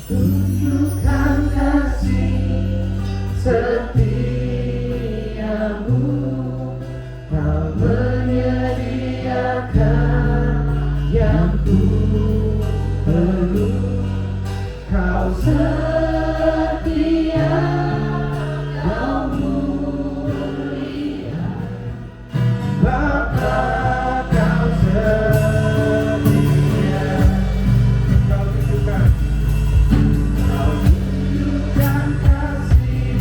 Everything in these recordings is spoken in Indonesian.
Tunjukkan kasih setiamu, Kau menyediakan yang ku perlu, Kau setia, Kau mulia, Bapa Kau setia. Kau tunjukkan kasih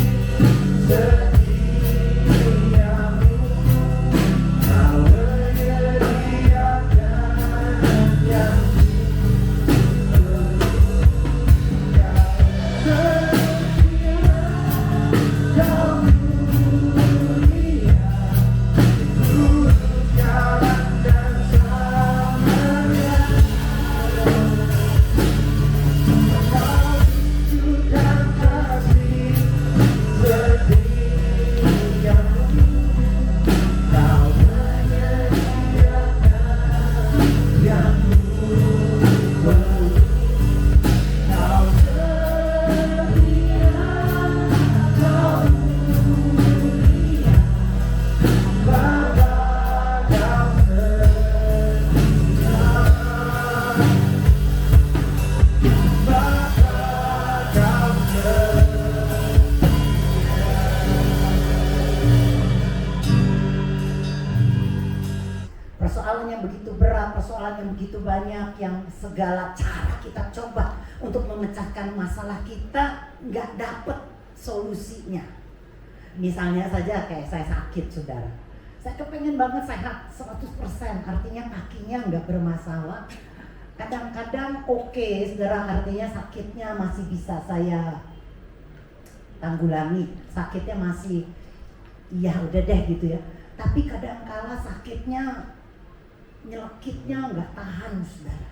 setiamu, Kau menyediakan yang persoalan yang begitu berat, persoalan yang begitu banyak, yang segala cara kita coba untuk memecahkan masalah kita nggak dapet solusinya. Misalnya saja kayak saya sakit, saudara. Saya kepengen banget sehat 100%, artinya kakinya nggak bermasalah. Kadang-kadang oke, saudara, artinya sakitnya masih bisa saya tanggulangi, sakitnya masih, ya udah deh gitu ya. Tapi kadang-kala sakitnya, nyelekitnya nggak tahan, saudara.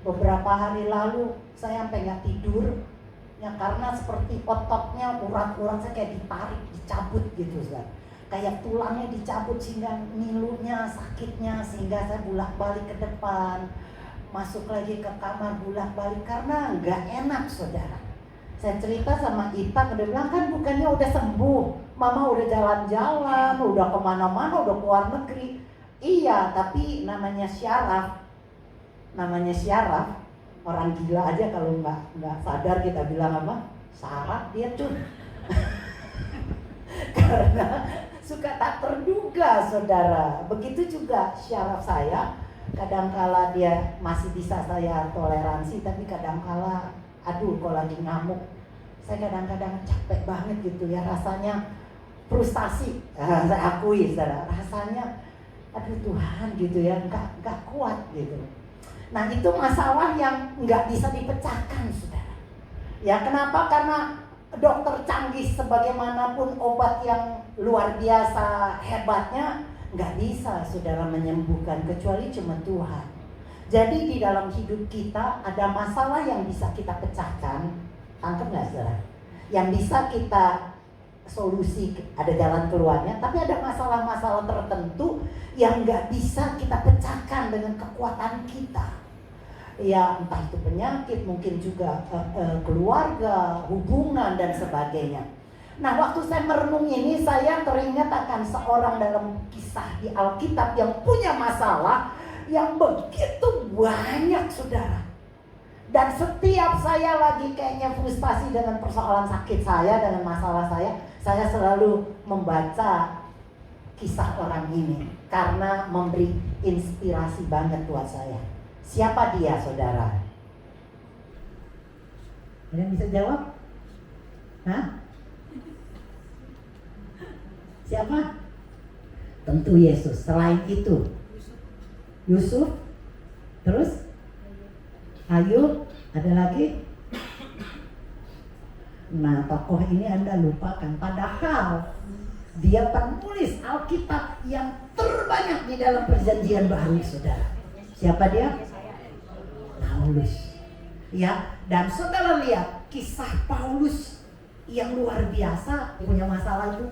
Beberapa hari lalu saya sampai nggak tidur, ya karena seperti ototnya, urat-urat saya kayak ditarik, dicabut gitu, saudara. Kayak tulangnya dicabut sehingga ngilunya, sakitnya, sehingga saya bolak-balik ke depan, masuk lagi ke kamar, bolak-balik karena nggak enak, saudara. Saya cerita sama Ita, dia bilang kan bukannya udah sembuh, Mama udah jalan-jalan, udah kemana-mana, udah keluar negeri. Iya, tapi namanya syaraf. Orang gila aja kalau nggak sadar kita bilang apa? Saraf dia tuh. Karena suka tak terduga, saudara. Begitu juga syaraf saya. Kadangkala dia masih bisa saya toleransi, tapi kadangkala, aduh, kalau lagi ngamuk, saya kadang-kadang capek banget gitu ya, rasanya frustasi. Saya akui, saudara, rasanya aduh Tuhan gitu ya, nggak kuat gitu. Nah itu masalah yang nggak bisa dipecahkan, saudara. Ya kenapa? Karena dokter canggih sebagaimanapun obat yang luar biasa hebatnya, nggak bisa, saudara, menyembuhkan kecuali cuma Tuhan. Jadi di dalam hidup kita ada masalah yang bisa kita pecahkan, tangkap nggak, saudara? Yang bisa kita solusi, ada jalan keluarnya, tapi ada masalah-masalah tertentu yang nggak bisa kita pecahkan dengan kekuatan kita. Ya entah itu penyakit, mungkin juga keluarga, hubungan dan sebagainya. Nah waktu saya merenung ini, saya teringat akan seorang dalam kisah di Alkitab yang punya masalah yang begitu banyak, saudara. Dan setiap saya lagi kayaknya frustasi dengan persoalan sakit saya, dengan masalah saya selalu membaca kisah orang ini karena memberi inspirasi banget buat saya. Siapa dia, saudara? Ada yang bisa jawab? Hah? Siapa? Tentu Yesus. Selain itu, Yusuf. Terus? Ayub. Ada lagi? Nah, tokoh ini Anda lupakan. Padahal dia penulis Alkitab yang terbanyak di dalam Perjanjian Baru, saudara. Siapa dia? Paulus. Ya, dan saudara lihat kisah Paulus yang luar biasa, punya masalah itu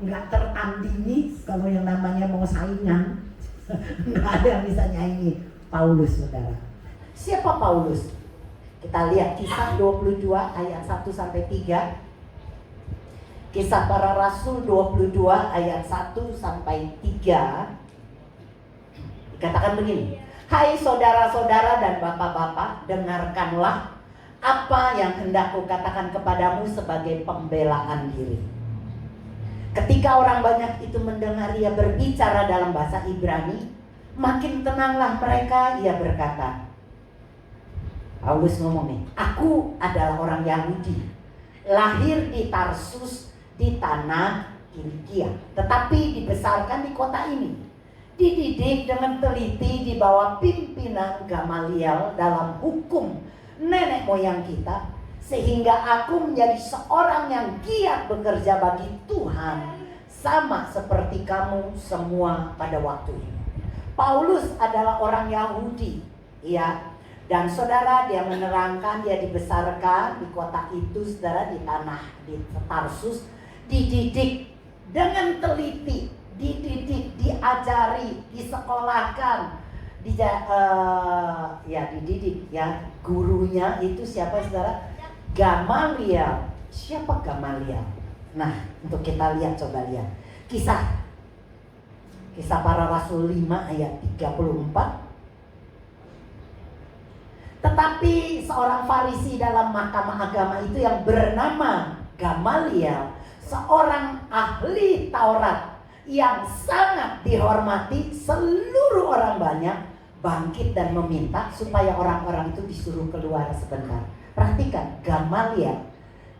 nggak tertandingi. Kalau yang namanya mau saingan nggak ada yang bisa nyanyi Paulus, saudara. Siapa Paulus? Kita lihat Kisah 22 ayat 1 sampai 3. Kisah Para Rasul 22 ayat 1 sampai 3. Dikatakan begini, hai saudara-saudara dan bapak-bapak, dengarkanlah apa yang hendak kukatakan kepadamu sebagai pembelaan diri. Ketika orang banyak itu mendengar ia berbicara dalam bahasa Ibrani, makin tenanglah mereka. Ia berkata, Paulus ngomong nih, aku adalah orang Yahudi, lahir di Tarsus di tanah Kilikia, tetapi dibesarkan di kota ini, dididik dengan teliti di bawah pimpinan Gamaliel dalam hukum nenek moyang kita, sehingga aku menjadi seorang yang giat bekerja bagi Tuhan, sama seperti kamu semua pada waktu ini. Paulus adalah orang Yahudi, ya. Dan saudara, dia menerangkan dia dibesarkan di kota itu, saudara, di tanah di Tarsus, dididik dengan teliti, dididik, diajari, disekolahkan, dididik ya. Gurunya itu siapa, saudara? Gamaliel. Siapa Gamaliel? Nah, untuk kita lihat, coba lihat Kisah Para Rasul 5 ayat 34. Tetapi seorang Farisi dalam mahkamah agama itu yang bernama Gamaliel, seorang ahli Taurat yang sangat dihormati seluruh orang banyak, bangkit dan meminta supaya orang-orang itu disuruh keluar sebentar. Perhatikan, Gamaliel,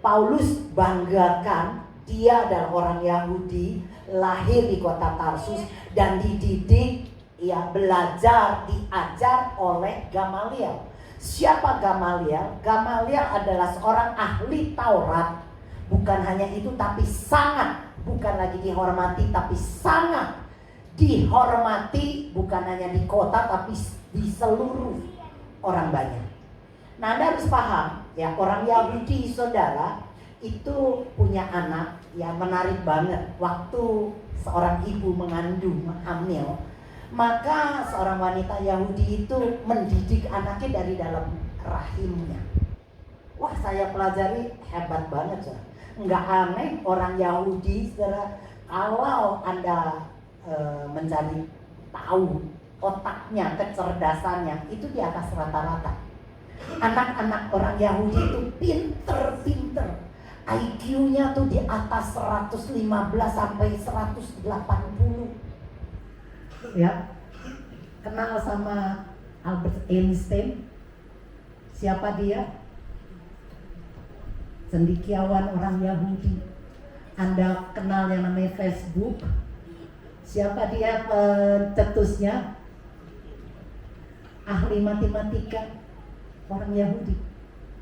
Paulus banggakan dia adalah orang Yahudi, lahir di kota Tarsus dan dididik, ya, belajar, diajar oleh Gamaliel. Siapa Gamaliel? Gamaliel adalah seorang ahli Taurat. Bukan hanya itu, tapi sangat, bukan lagi dihormati, tapi sangat dihormati, bukan hanya di kota, tapi di seluruh orang banyak. Nah, Anda harus paham, ya, orang Yahudi, saudara, itu punya anak yang menarik banget. Waktu seorang ibu mengandung, hamil, maka seorang wanita Yahudi itu mendidik anaknya dari dalam rahimnya. Wah, saya pelajari hebat banget, saudara. Nggak aneh orang Yahudi, saudara, kalau Anda mencari tahu otaknya, kecerdasannya itu di atas rata-rata. Anak-anak orang Yahudi itu pinter-pinter. IQ-nya tuh di atas 115 sampai 180. Ya, kenal sama Albert Einstein? Siapa dia? Cendekiawan orang Yahudi. Anda kenal yang namanya Facebook? Siapa dia pencetusnya? Ahli matematika, orang Yahudi.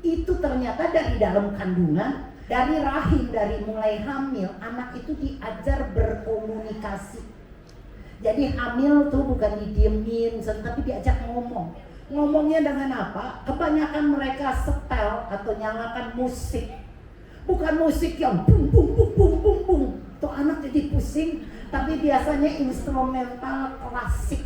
Itu ternyata dari dalam kandungan, dari rahim, dari mulai hamil, anak itu diajar berkomunikasi. Jadi hamil tuh bukan didiemin, tapi diajak ngomong. Ngomongnya dengan apa? Kebanyakan mereka setel atau nyalakan musik. Bukan musik yang bum bum bum bum bum bum. Tuh anak jadi pusing, tapi biasanya instrumental klasik.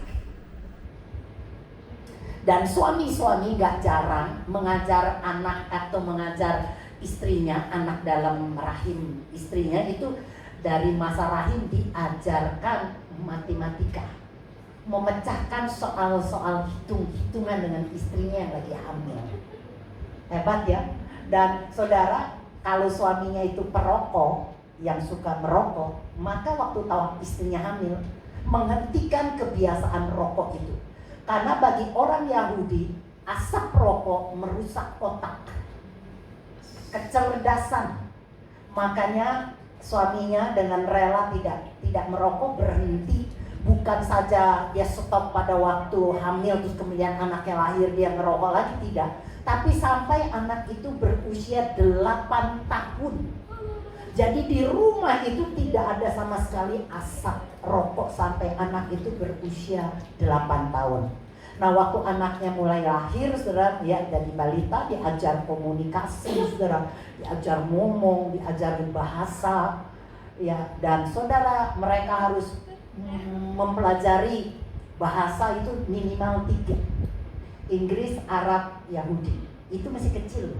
Dan suami-suami gak jarang mengajar anak atau mengajar istrinya, anak dalam rahim istrinya itu dari masa rahim diajarkan matematika, memecahkan soal-soal hitung-hitungan dengan istrinya yang lagi hamil. Hebat ya. Dan saudara, kalau suaminya itu perokok, yang suka merokok, maka waktu tahu istrinya hamil, menghentikan kebiasaan rokok itu. Karena bagi orang Yahudi, asap rokok merusak otak, kecerdasan. Makanya suaminya dengan rela tidak merokok, berhenti. Bukan saja dia stop pada waktu hamil terus kemudian anaknya lahir dia merokok lagi, tidak. Tapi sampai anak itu berusia 8 tahun. Jadi di rumah itu tidak ada sama sekali asap rokok sampai anak itu berusia 8 tahun. Nah, waktu anaknya mulai lahir, saudara, dia jadi balita, diajar komunikasi, saudara, diajar ngomong, diajar bahasa, ya. Dan saudara, mereka harus mempelajari bahasa itu minimal 3. Inggris, Arab, Yahudi. itu masih kecil,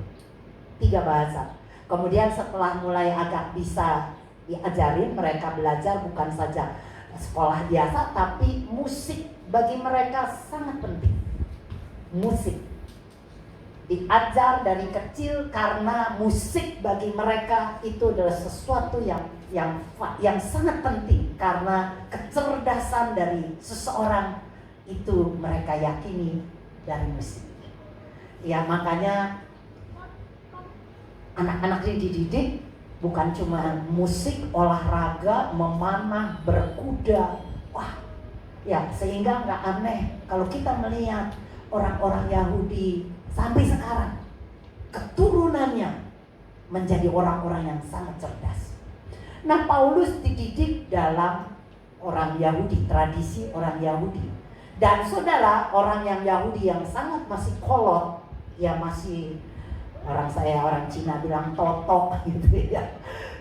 3 bahasa. Kemudian setelah mulai agak bisa diajarin, mereka belajar bukan saja sekolah biasa, tapi musik bagi mereka sangat penting. Musik diajar dari kecil karena musik bagi mereka itu adalah sesuatu yang sangat penting, karena kecerdasan dari seseorang itu mereka yakini dari musik. Ya, makanya anak-anak ini dididik bukan cuma musik, olahraga, memanah, berkuda. Wah, ya, sehingga nggak aneh kalau kita melihat orang-orang Yahudi sampai sekarang keturunannya menjadi orang-orang yang sangat cerdas. Nah, Paulus dididik dalam orang Yahudi, tradisi orang Yahudi. Dan saudara, orang yang Yahudi yang sangat masih kolot, ya masih, orang Cina bilang totok gitu ya.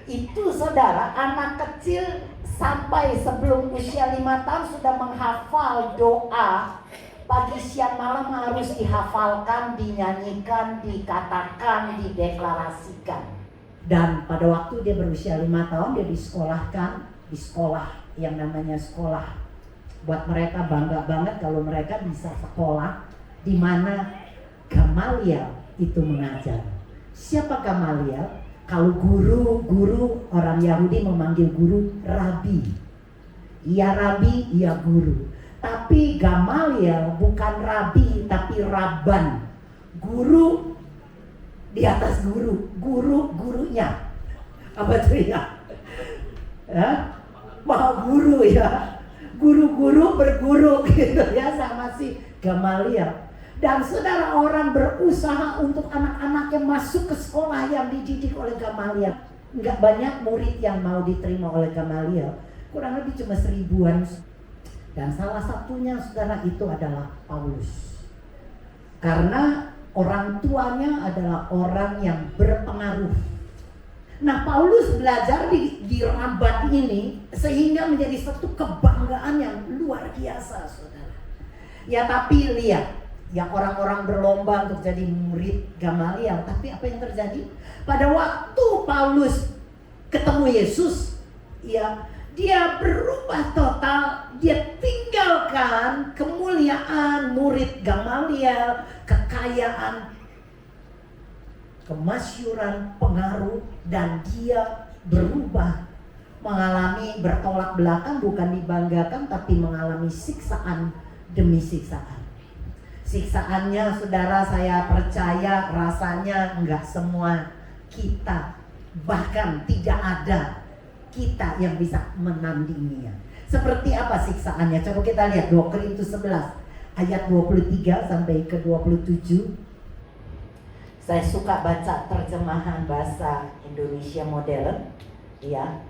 Itu saudara, anak kecil sampai sebelum usia 5 tahun sudah menghafal doa. Pagi, siang, malam harus dihafalkan, dinyanyikan, dikatakan, dideklarasikan. Dan pada waktu dia berusia 5 tahun, dia disekolahkan di sekolah yang namanya sekolah. Buat mereka bangga banget kalau mereka bisa sekolah di mana Gamaliel itu mengajar. Siapa Gamaliel? Kalau guru orang Yahudi memanggil guru rabi. Iya rabi, iya guru. Tapi Gamaliel bukan rabi, tapi rabban. Guru di atas guru, gurunya. Apa itu ya? Maha guru ya. Guru-guru berguru gitu ya, sama si Gamaliel. Dan saudara, orang berusaha untuk anak-anaknya masuk ke sekolah yang dididik oleh Gamaliel. Enggak banyak murid yang mau diterima oleh Gamaliel. Kurang lebih cuma 1000-an. Dan salah satunya saudara itu adalah Paulus. Karena orang tuanya adalah orang yang berpengaruh. Nah, Paulus belajar di Rabat ini sehingga menjadi satu kebanggaan yang luar biasa saudara. Ya, tapi lihat, yang orang-orang berlomba untuk jadi murid Gamaliel. Tapi apa yang terjadi? Pada waktu Paulus ketemu Yesus, ya, dia berubah total. Dia tinggalkan kemuliaan murid Gamaliel, kekayaan, kemasyhuran, pengaruh, dan dia berubah, mengalami bertolak belakang, bukan dibanggakan, tapi mengalami siksaan demi siksaan. Siksaannya saudara, saya percaya rasanya enggak semua kita, bahkan tidak ada kita yang bisa menandinginya. Seperti apa siksaannya? Coba kita lihat 2 Korintus 11 ayat 23 sampai ke 27. Saya suka baca terjemahan bahasa Indonesia modern, ya.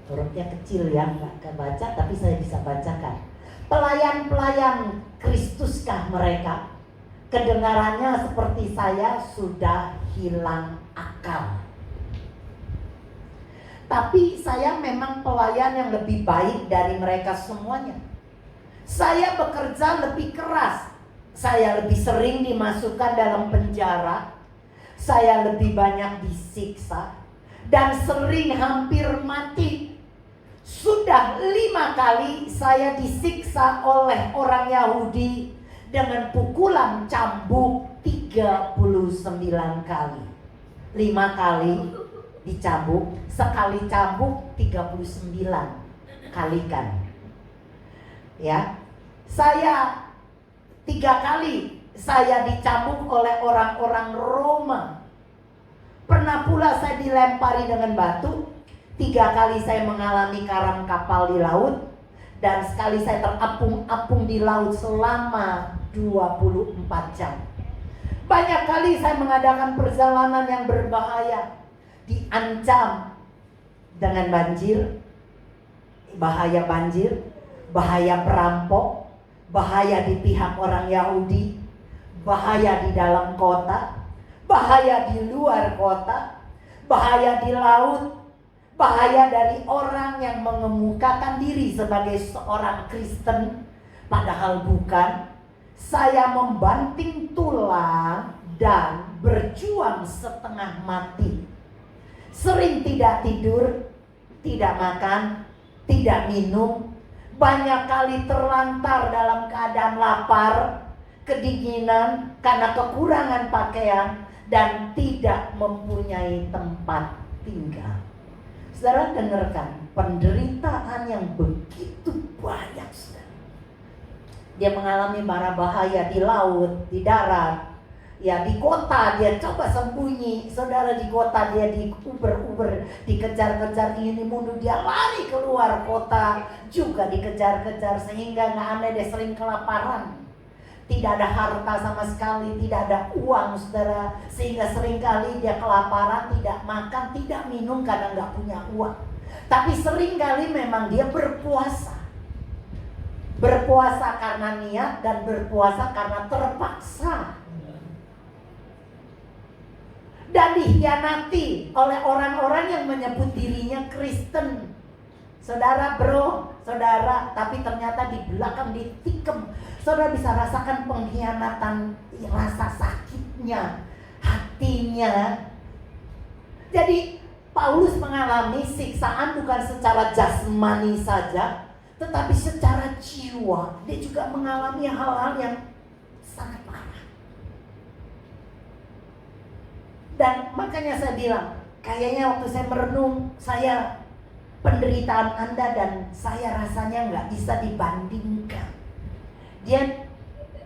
Hurufnya kecil ya, nggak kebaca, tapi saya bisa bacakan. Pelayan-pelayan Kristuskah mereka? Kedengarannya seperti saya sudah hilang akal. Tapi saya memang pelayan yang lebih baik dari mereka semuanya. Saya bekerja lebih keras. Saya lebih sering dimasukkan dalam penjara. Saya lebih banyak disiksa. Dan sering hampir mati. Sudah 5 kali saya disiksa oleh orang Yahudi dengan pukulan cambuk 39 kali. 5 kali dicambuk, sekali cambuk 39 kalikan. Ya, saya 3 kali saya dicambuk oleh orang-orang Roma. Pernah pula saya dilempari dengan batu. 3 kali saya mengalami karam kapal di laut. Dan sekali saya terapung-apung di laut selama 24 jam. Banyak kali saya mengadakan perjalanan yang berbahaya. Diancam dengan banjir, bahaya banjir, bahaya perampok, bahaya di pihak orang Yahudi, bahaya di dalam kota, bahaya di luar kota, bahaya di laut, bahaya dari orang yang mengemukakan diri sebagai seorang Kristen padahal bukan. Saya membanting tulang dan berjuang setengah mati. Sering tidak tidur, tidak makan, tidak minum, banyak kali terlantar dalam keadaan lapar, kedinginan karena kekurangan pakaian, dan tidak mempunyai tempat tinggal. Saudara dengarkan, penderitaan yang begitu banyak, saudara. Dia mengalami mara bahaya di laut, di darat, ya di kota dia coba sembunyi. Saudara, di kota dia diuber-uber, dikejar-kejar ini bunuh, dia lari keluar kota juga dikejar-kejar, sehingga nggak aneh dia sering kelaparan. Tidak ada harta sama sekali, tidak ada uang, saudara, sehingga seringkali dia kelaparan, tidak makan, tidak minum karena nggak punya uang. Tapi seringkali memang dia berpuasa. Berpuasa karena niat dan berpuasa karena terpaksa. Dan dikhianati oleh orang-orang yang menyebut dirinya Kristen. Saudara, bro, saudara, tapi ternyata di belakang ditikam. Saudara bisa rasakan pengkhianatan, rasa sakitnya, hatinya. Jadi Paulus mengalami siksaan bukan secara jasmani saja, tetapi secara jiwa. Dia juga mengalami hal-hal yang sangat parah. Dan makanya saya bilang, kayaknya waktu saya merenung, penderitaan Anda dan saya rasanya nggak bisa dibandingkan. Dia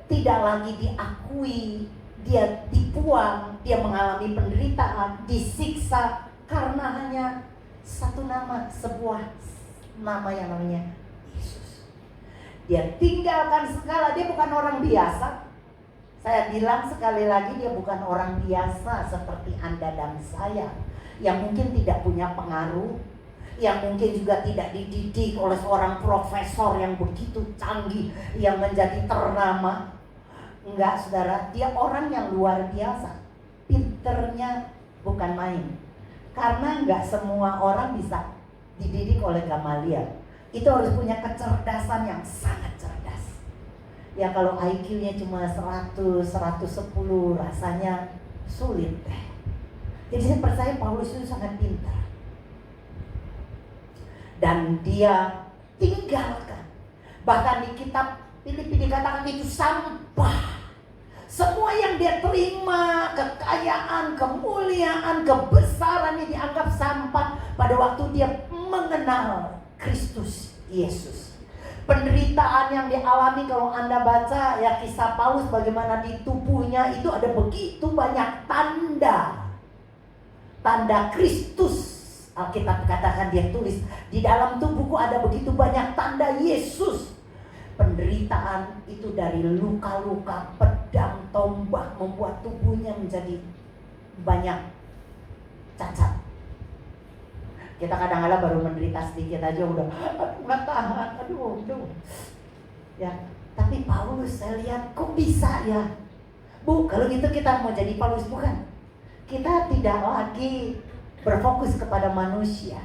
tidak lagi diakui, dia dibuang, dia mengalami penderitaan, disiksa karena hanya satu nama, sebuah nama yang namanya Yesus. Dia tinggalkan segala, dia bukan orang biasa. Saya bilang sekali lagi, dia bukan orang biasa seperti Anda dan saya, yang mungkin tidak punya pengaruh, yang mungkin juga tidak dididik oleh seorang profesor yang begitu canggih, yang menjadi ternama. Enggak, saudara, dia orang yang luar biasa. Pinternya bukan main. Karena enggak semua orang bisa dididik oleh Gamaliel. Itu harus punya kecerdasan yang sangat cerdas. Ya kalau IQ-nya cuma 100, 110 rasanya sulit deh. Jadi saya percaya Paulus itu sangat pintar. Dan dia tinggalkan. Bahkan di kitab Filipi dikatakan itu sampah. Semua yang dia terima, kekayaan, kemuliaan, kebesaran ini dianggap sampah pada waktu dia mengenal Kristus Yesus. Penderitaan yang dialami, kalau Anda baca ya kisah Paulus, bagaimana di tubuhnya itu ada begitu banyak tanda. Tanda Kristus. Alkitab katakan, dia tulis, di dalam tubuhku ada begitu banyak tanda Yesus. Penderitaan itu dari luka-luka, pedang, tombak membuat tubuhnya menjadi banyak cacat. Kita kadang-kadang baru menderita sedikit aja udah nggak tahan, aduh. Ya, tapi Paulus saya lihat kok bisa ya. Bu, kalau gitu kita mau jadi Paulus bukan? Kita tidak lagi berfokus kepada manusia.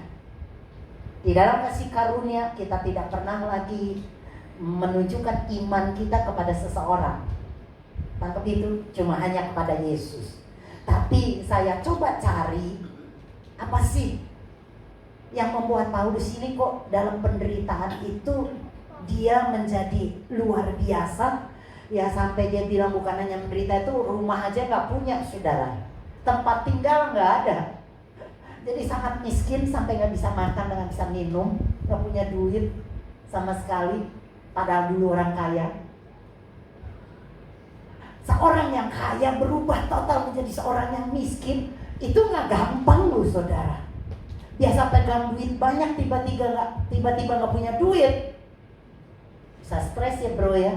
Di dalam kasih karunia kita tidak pernah lagi menunjukkan iman kita kepada seseorang. Tangkap itu, cuma hanya kepada Yesus. Tapi saya coba cari apa sih yang membuat Paulus ini kok dalam penderitaan itu dia menjadi luar biasa. Ya sampai dia bilang bukan hanya menderita, itu rumah aja gak punya, saudara. Tempat tinggal gak ada. Jadi sangat miskin sampai gak bisa makan dan gak bisa minum, gak punya duit sama sekali. Padahal dulu orang kaya. Seorang yang kaya berubah total menjadi seorang yang miskin, itu gak gampang loh, saudara. Biasa pegang duit banyak, tiba-tiba gak punya duit, bisa stres ya bro ya.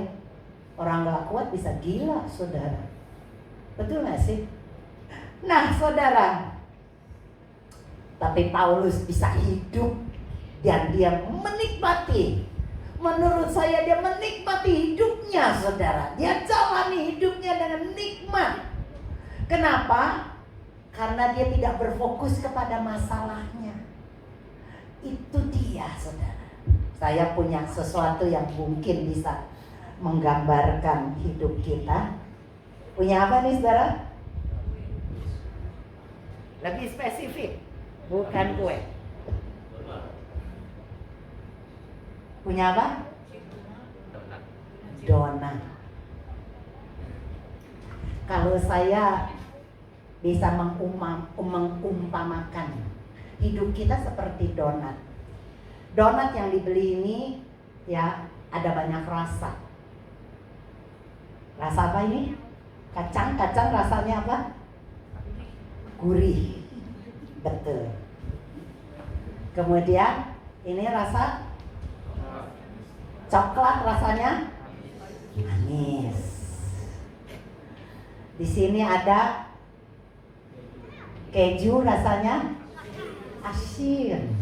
Orang gak kuat bisa gila, saudara. Betul gak sih? Nah saudara, tapi Paulus bisa hidup dan dia menikmati. Menurut saya dia menikmati hidupnya, saudara. Dia jalani hidupnya dengan nikmat. Kenapa? Karena dia tidak berfokus kepada masalahnya. Itu dia, saudara. Saya punya sesuatu yang mungkin bisa menggambarkan hidup kita. Punya apa nih, saudara? Lebih spesifik, bukan kue. Punya apa? Donat. Kalau saya bisa mengumpamakan hidup kita seperti donat. Donat yang dibeli ini ya ada banyak rasa. Rasa apa ini? Kacang rasanya apa? Gurih. Betul. Kemudian ini rasa coklat, rasanya manis. Di sini ada keju, rasanya asin.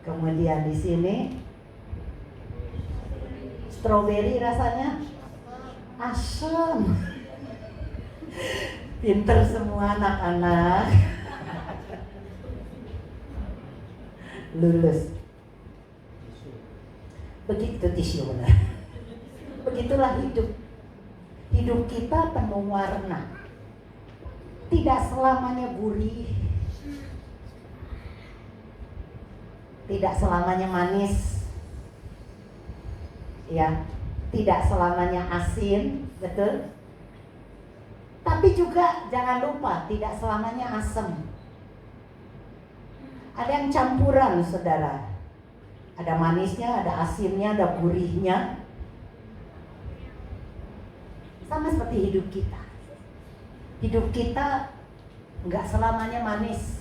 Kemudian di sini stroberi, rasanya asam. Pinter semua anak-anak. Lulus. Begitu tisu benar. Begitulah hidup. Hidup kita penuh warna. Tidak selamanya gurih. Tidak selamanya manis. Ya, tidak selamanya asin, betul? Tapi juga jangan lupa tidak selamanya asam. Ada yang campuran, saudara. Ada manisnya, ada asinnya, ada gurihnya. Sama seperti hidup kita. Hidup kita nggak selamanya manis.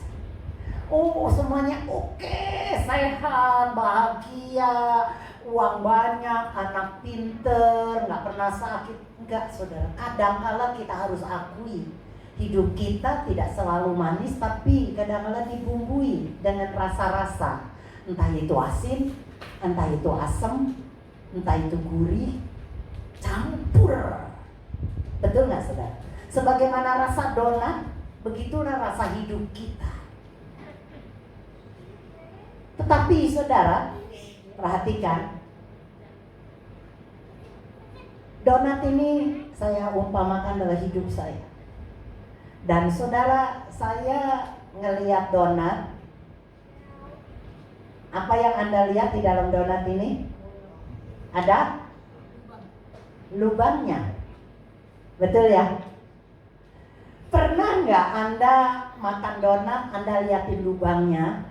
Oh, semuanya oke, sehat, bahagia, uang banyak, anak pinter, nggak pernah sakit. Enggak, saudara. Kadang-kala kita harus akui hidup kita tidak selalu manis, tapi kadang-kala dibumbui dengan rasa-rasa. Entah itu asin, entah itu asam, entah itu gurih, campur. Betul nggak, saudara? Sebagaimana rasa donat, begitulah rasa hidup kita. Tetapi saudara, perhatikan, donat ini saya umpamakan adalah hidup saya. Dan saudara, saya ngelihat donat. Apa yang Anda lihat di dalam donat ini? Ada lubangnya. Betul ya? Pernah nggak Anda makan donat, Anda liatin lubangnya?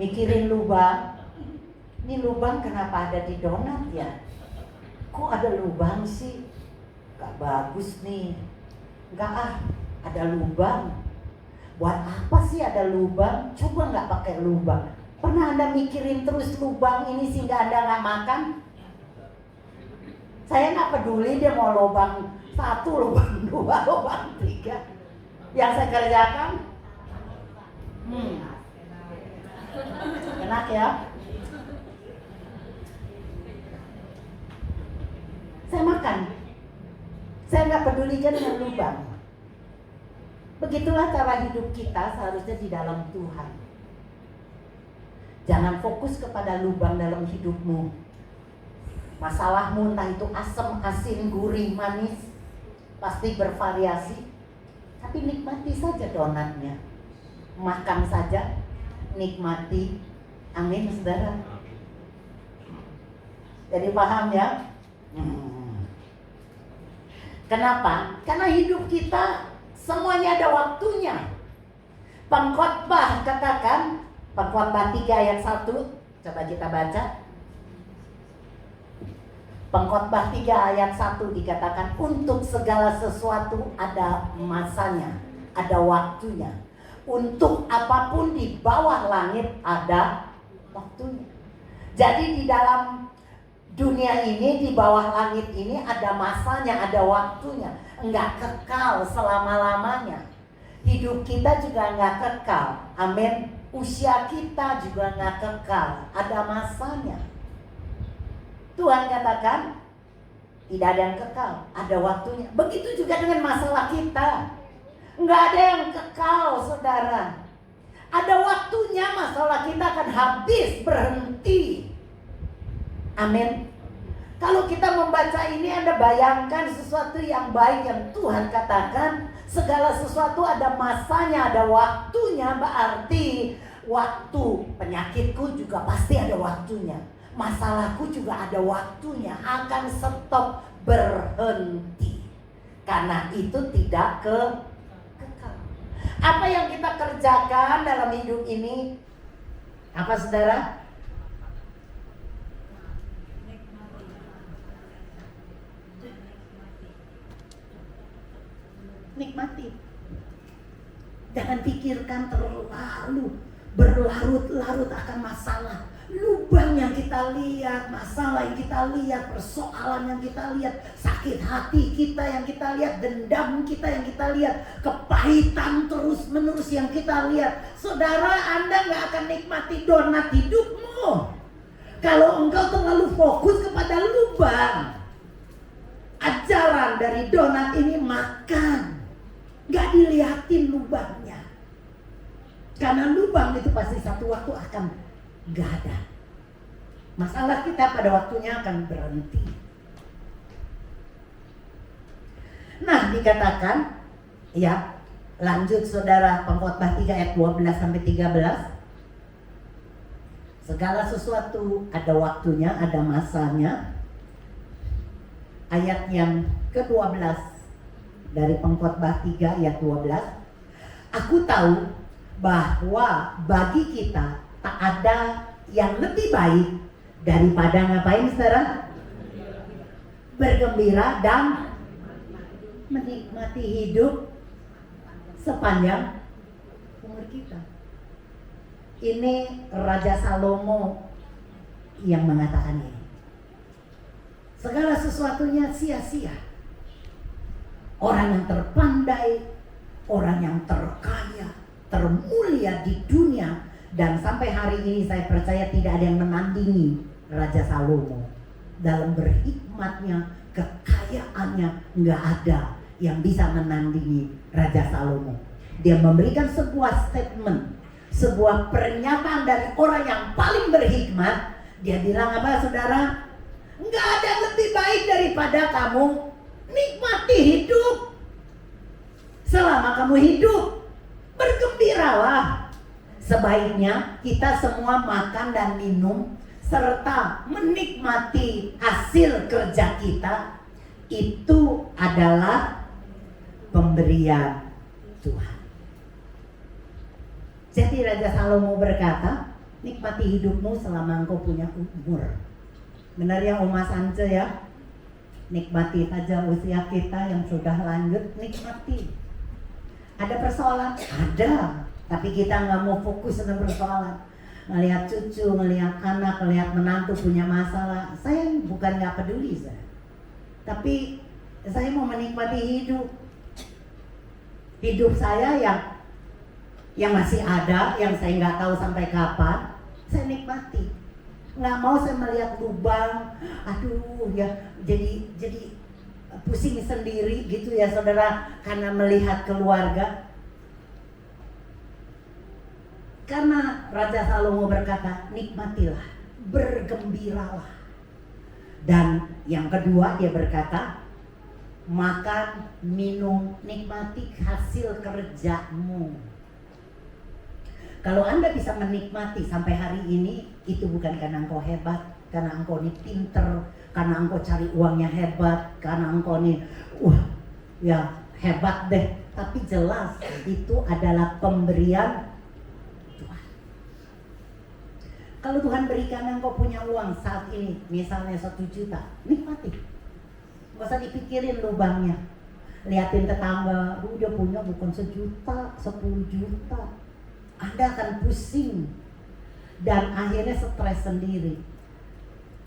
Mikirin lubang, ini lubang kenapa ada di donat ya? Kok ada lubang sih? Gak bagus nih. Enggak ada lubang. Buat apa sih ada lubang? Coba nggak pakai lubang. Pernah Anda mikirin terus lubang ini sehingga Anda nggak makan? Saya nggak peduli dia mau lubang 1, lubang 2, lubang 3. Yang saya kerjakan, enak ya. Saya makan. Saya nggak pedulikan dengan lubang. Begitulah cara hidup kita seharusnya di dalam Tuhan. Jangan fokus kepada lubang dalam hidupmu. Masalahmu entah itu asam, asin, gurih, manis, pasti bervariasi. Tapi nikmati saja donatnya. Makan saja, nikmati. Amin, saudara. Jadi paham ya? Kenapa? Karena hidup kita semuanya ada waktunya. Pengkhotbah katakan, Pengkhotbah 3 ayat 1, coba kita baca. Pengkhotbah 3 ayat 1 dikatakan, untuk segala sesuatu ada masanya, ada waktunya. Untuk apapun di bawah langit ada waktunya. Jadi di dalam dunia ini, di bawah langit ini ada masanya, ada waktunya. Enggak kekal selama-lamanya. Hidup kita juga enggak kekal. Amin. Usia kita juga enggak kekal. Ada masanya. Tuhan katakan tidak ada yang kekal, ada waktunya. Begitu juga dengan masalah kita. Enggak ada yang kekal, saudara. Ada waktunya masalah kita akan habis, berhenti. Amin. Kalau kita membaca ini, Anda bayangkan sesuatu yang baik yang Tuhan katakan, segala sesuatu ada masanya, ada waktunya. Berarti waktu penyakitku juga pasti ada waktunya. Masalahku juga ada waktunya, akan stop, berhenti. Karena itu tidak kekal. Apa yang kita kerjakan dalam hidup ini? Apa saudara? Nikmati. Jangan pikirkan terlalu berlarut-larut akan masalah. Lubang yang kita lihat, masalah yang kita lihat, persoalan yang kita lihat, sakit hati kita yang kita lihat, dendam kita yang kita lihat, kepahitan terus-menerus yang kita lihat. Saudara, Anda gak akan nikmati donat hidupmu kalau engkau terlalu fokus kepada lubang. Ajaran dari donat ini makan, gak dilihatin lubangnya. Karena lubang itu pasti satu waktu akan gak ada. Masalah kita pada waktunya akan berhenti. Nah, dikatakan, ya, lanjut saudara, Pengkhotbah 3 ayat 12 sampai 13. Segala sesuatu ada waktunya, ada masanya. Ayat yang ke-12 dari Pengkhotbah 3 ayat 12. Aku tahu bahwa bagi kita tak ada yang lebih baik daripada ngapain saudara? Bergembira dan menikmati hidup sepanjang umur kita. Ini Raja Salomo yang mengatakan ini. Segala sesuatunya sia-sia. Orang yang terpandai, orang yang terkaya, termulia di dunia, dan sampai hari ini saya percaya tidak ada yang menandingi Raja Salomo dalam berhikmatnya, kekayaannya. Nggak ada yang bisa menandingi Raja Salomo. Dia memberikan sebuah statement, sebuah pernyataan dari orang yang paling berhikmat. Dia bilang apa saudara? Nggak ada yang lebih baik daripada kamu nikmati hidup. Selama kamu hidup, bergembiralah. Sebaiknya kita semua makan dan minum serta menikmati hasil kerja kita. Itu adalah pemberian Tuhan. Jadi Raja Salomo berkata, nikmati hidupmu selama engkau punya umur. Benar ya Oma Sance ya? Nikmati saja usia kita yang sudah lanjut, nikmati. Ada persoalan? Ada. Tapi kita nggak mau fokus dengan persoalan. Ngelihat cucu, ngelihat anak, ngelihat menantu punya masalah. Saya bukan nggak peduli saya. Tapi saya mau menikmati hidup. Hidup saya yang masih ada, yang saya nggak tahu sampai kapan, saya nikmati. Nggak mau saya melihat lubang, aduh ya jadi pusing sendiri gitu ya saudara, karena melihat keluarga. Karena Raja Salomo berkata, nikmatilah, bergembiralah. Dan yang kedua dia berkata, makan, minum, nikmati hasil kerjamu. Kalau Anda bisa menikmati sampai hari ini, itu bukan karena engkau hebat, karena engkau ini pinter, karena engkau cari uangnya hebat, karena engkau ini ya hebat deh. Tapi jelas itu adalah pemberian Tuhan. Kalau Tuhan berikan engkau punya uang saat ini, misalnya 1 juta, nikmati. Gak usah dipikirin lubangnya. Liatin tetangga, dia punya bukan 1 juta, 10 juta. Anda akan pusing dan akhirnya stres sendiri.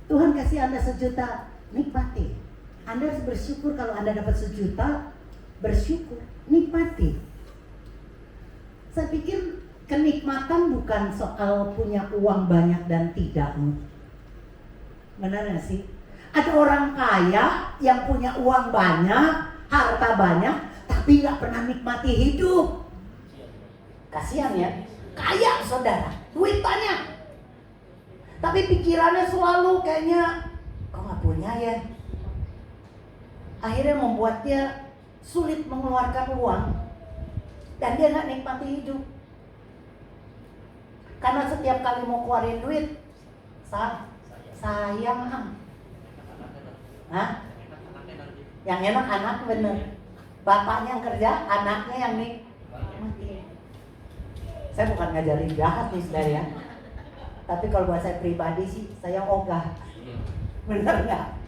Tuhan kasih Anda 1 juta, nikmati. Anda harus bersyukur. Kalau Anda dapat 1 juta, bersyukur, nikmati. Saya pikir kenikmatan bukan soal punya uang banyak dan tidak. Benar gak sih? Ada orang kaya yang punya uang banyak, harta banyak, tapi gak pernah nikmati hidup. Kasihan ya, kaya saudara, duit banyak, tapi pikirannya selalu kayaknya kok gak punya ya. Akhirnya membuat dia sulit mengeluarkan uang dan dia nggak nikmati hidup. Karena setiap kali mau keluarin duit, sayang. Hah? Yang enak anak bener. Bapaknya yang kerja, anaknya yang nikmati. Saya bukan ngajarin jahat nih saudara ya. Tapi kalau buat saya pribadi sih, saya ogah. Bener nggak?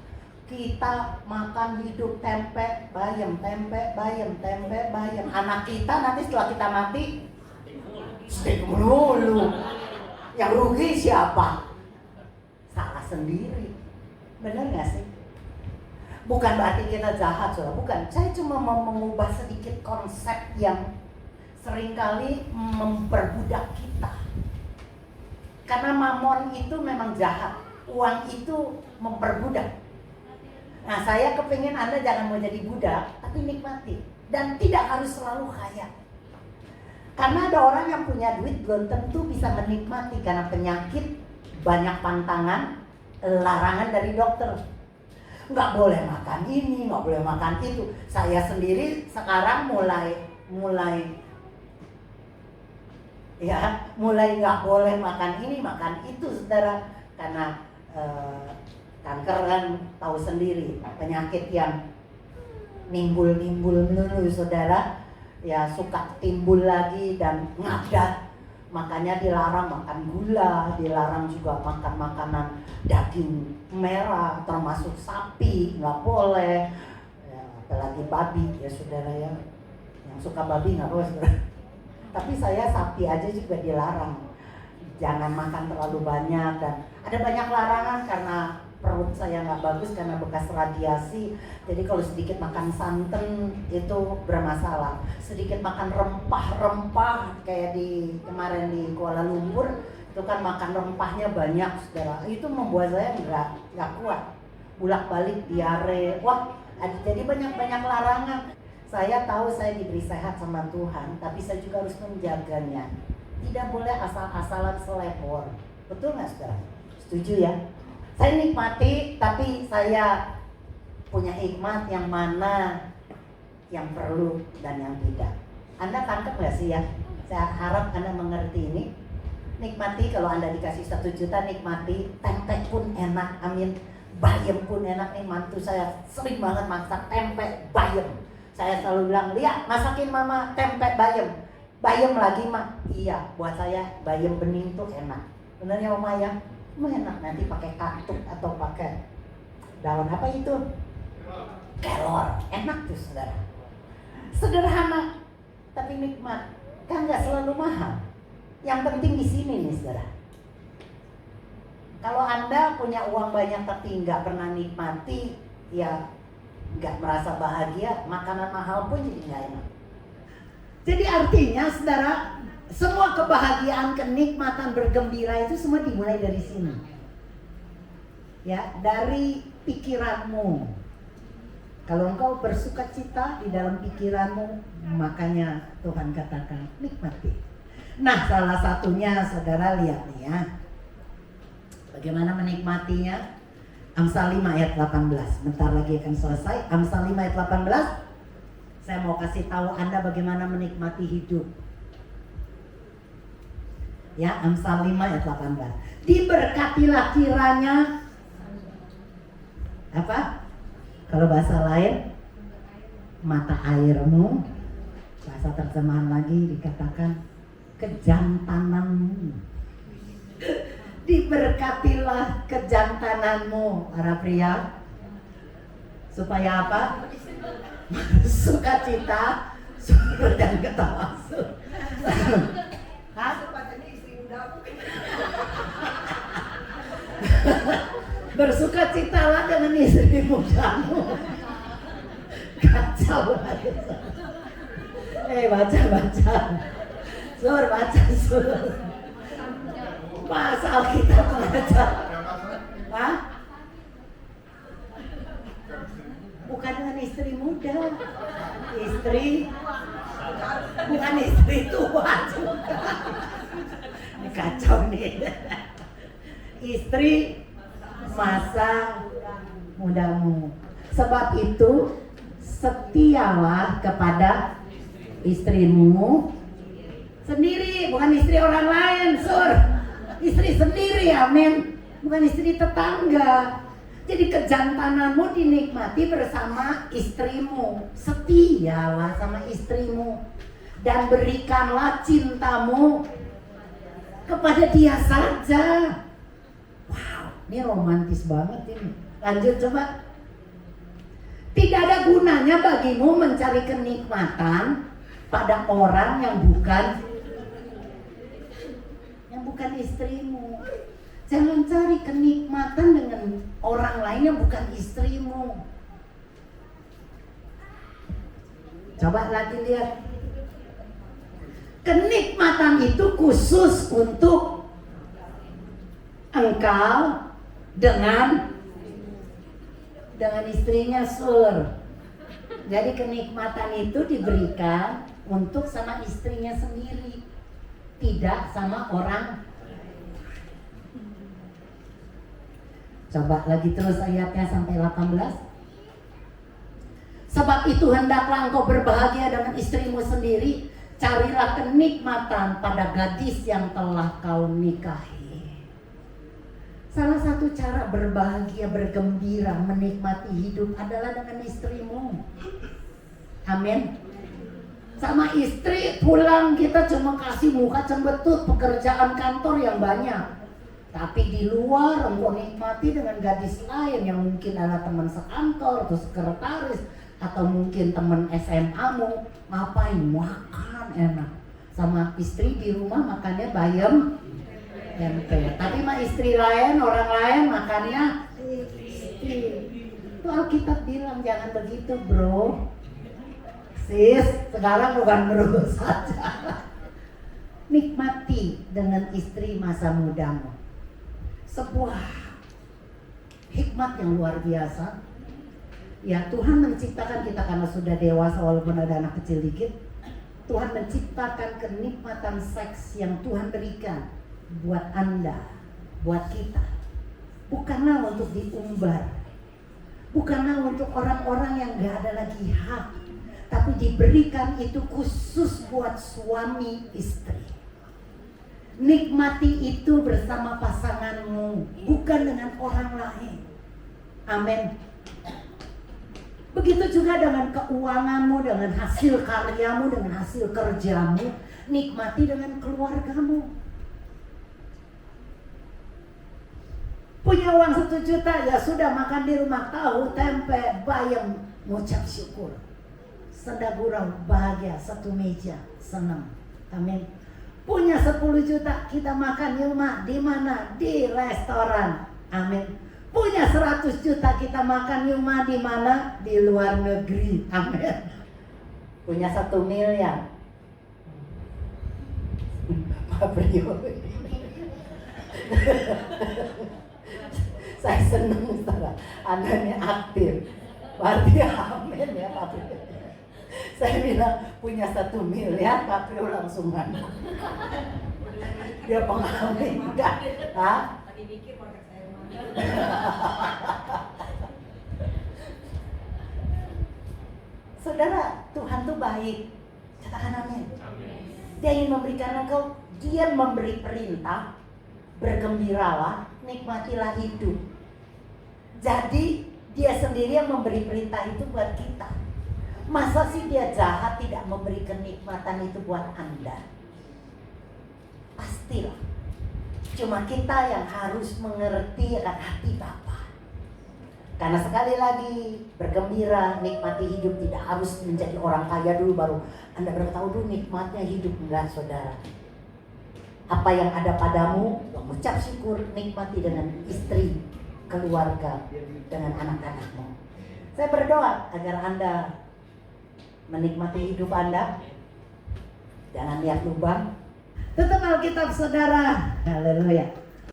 Kita makan hidup tempe, bayam, tempe, bayam, tempe, bayam. Anak kita nanti setelah kita mati, steak melulu. Yang rugi siapa? Salah sendiri. Bener nggak sih? Bukan berarti kita jahat, saudara. Bukan. Saya cuma mau mengubah sedikit konsep yang seringkali memperbudak kita. Karena mamon itu memang jahat. Uang itu memperbudak. Nah, saya kepingin Anda jangan mau jadi budak, tapi nikmati. Dan tidak harus selalu kaya. Karena ada orang yang punya duit belum tentu bisa menikmati karena penyakit, banyak pantangan, larangan dari dokter. Nggak boleh makan ini, nggak boleh makan itu. Saya sendiri sekarang mulai nggak boleh makan ini, makan itu, saudara. Karena kanker kan tahu sendiri, penyakit yang nimbul dulu, saudara. Ya suka timbul lagi dan ngadat. Makanya dilarang makan gula, dilarang juga makan makanan daging merah, termasuk sapi, nggak boleh. Ya, apalagi babi, ya saudara ya. Yang suka babi nggak boleh, saudara. Tapi saya sapi aja juga dilarang. Jangan makan terlalu banyak dan ada banyak larangan karena perut saya nggak bagus karena bekas radiasi. Jadi kalau sedikit makan santan itu bermasalah. Sedikit makan rempah-rempah kayak di kemarin di Kuala Lumpur itu kan makan rempahnya banyak, saudara. Itu membuat saya nggak kuat. Bolak-balik diare. Wah, jadi banyak larangan. Saya tahu saya diberi sehat sama Tuhan, tapi saya juga harus menjaganya. Tidak boleh asal-asalan selebor. Betul nggak, saudara? Setuju ya? Saya nikmati, tapi saya punya hikmat yang mana yang perlu dan yang tidak. Anda tangkap nggak sih ya? Saya harap Anda mengerti ini. Nikmati, kalau Anda dikasih 1 juta, nikmati. Tempe pun enak, amin. Bayam pun enak nih, mantu saya sering banget masak tempe bayam. Saya selalu bilang, lihat masakin mama tempe bayam. Bayam lagi mah, iya buat saya bayam bening tuh enak. Bener ya Oma ya? Enak, nanti pakai katuk atau pakai daun apa itu? Kelor, enak tuh saudara. Sederhana, tapi nikmat. Kan nggak selalu mahal. Yang penting di sini nih saudara. Kalau Anda punya uang banyak tapi nggak pernah nikmati, ya nggak merasa bahagia, makanan mahal pun jadi nggak enak. Jadi artinya saudara, semua kebahagiaan, kenikmatan, bergembira itu semua dimulai dari sini. Ya, dari pikiranmu. Kalau engkau bersuka cita di dalam pikiranmu, makanya Tuhan katakan nikmati. Nah, salah satunya saudara lihat nih ya. Bagaimana menikmatinya? Amsal 5 ayat 18. Bentar lagi akan selesai. Amsal 5 ayat 18. Saya mau kasih tahu Anda bagaimana menikmati hidup. Ya, Amsal 5 ayat 18. Diberkatilah kiranya apa? Kalau bahasa lain, mata airmu. Bahasa terjemahan lagi dikatakan kejantananmu. Diberkatilah kejantananmu, para pria. Supaya apa? Sukacita, surga dan ketawa. Hah? Bersukacitalah dengan istri mudamu. Kacau lagi. Baca. Sur, baca sur. Pasal kita mengajar. Hah? Bukan dengan istri muda. Bukan istri tua juga. Ini kacau nih. Istri masa mudamu. Sebab itu setialah kepada istrimu sendiri, bukan istri orang lain, sur. Istri sendiri, amin. Bukan istri tetangga. Jadi kejantananmu dinikmati bersama istrimu. Setialah sama istrimu. Dan berikanlah cintamu kepada dia saja. Wow, ini romantis banget ini. Lanjut coba. Tidak ada gunanya bagimu mencari kenikmatan pada orang yang bukan istrimu. Jangan cari kenikmatan dengan orang lain yang bukan istrimu. Coba lagi lihat. Kenikmatan itu khusus untuk engkau dengan istrinya, sur. Jadi kenikmatan itu diberikan untuk sama istrinya sendiri, tidak sama orang. Coba lagi terus ayatnya sampai 18. Sebab itu hendaklah engkau berbahagia dengan istrimu sendiri. Carilah kenikmatan pada gadis yang telah kau nikahi. Salah satu cara berbahagia, bergembira, menikmati hidup adalah dengan istrimu. Amin. Sama istri pulang kita cuma kasih muka cembetut, pekerjaan kantor yang banyak. Tapi di luar engkau nikmati dengan gadis lain yang mungkin adalah teman sekantor atau sekretaris atau mungkin teman SMA-mu. Ngapain? Makan enak. Sama istri di rumah makannya bayam tempe. Tapi mah istri lain, orang lain makannya istri. Itu Alkitab bilang jangan begitu, bro. Sis, sekarang bukan bro saja. Nikmati dengan istri masa mudamu. Sebuah hikmat yang luar biasa. Ya, Tuhan menciptakan kita karena sudah dewasa walaupun ada anak kecil dikit. Tuhan menciptakan kenikmatan seks yang Tuhan berikan buat Anda, buat kita. Bukanlah untuk diumbar, bukanlah untuk orang-orang yang gak ada lagi hak, tapi diberikan itu khusus buat suami istri. Nikmati itu bersama pasanganmu, bukan dengan orang lain. Amin. Begitu juga dengan keuanganmu, dengan hasil karyamu, dengan hasil kerjamu. Nikmati dengan keluargamu. Punya uang 1 juta, ya sudah makan di rumah, tahu, tempe, bayam, ngucap syukur. Senda gurau, bahagia, satu meja, senang. Amin. Punya 10 juta, kita makan di rumah, di mana? Di restoran. Amin. Punya 100 juta, kita makan di rumah, di mana? Di luar negeri. Amin. Punya 1 miliar. Pak Priyo. Saya senang, saudara. Anda ini aktif. Berarti amin ya Pak Priyo. Saya bilang punya 1 miliar, Pak Priyo langsung ngaku. Dia pengamen enggak? Hah? Tadi mikir pakai saya. Saudara, Tuhan tuh baik. Katakan amin. Dia ingin memberikan engkau, dia memberi perintah, bergembiralah, nikmatilah hidup. Jadi dia sendiri yang memberi perintah itu buat kita. Masa sih dia jahat tidak memberi kenikmatan itu buat Anda? Pastilah. Cuma kita yang harus mengerti akan hati Bapa. Karena sekali lagi bergembira, nikmati hidup tidak harus menjadi orang kaya dulu baru Anda bertahu dulu nikmatnya hidup. Enggak, saudara. Apa yang ada padamu, mengucap syukur, nikmati dengan istri, keluarga, dengan anak-anakmu. Saya berdoa agar Anda menikmati hidup Anda. Jangan lihat lubang. Tetap Alkitab, saudara. Haleluya.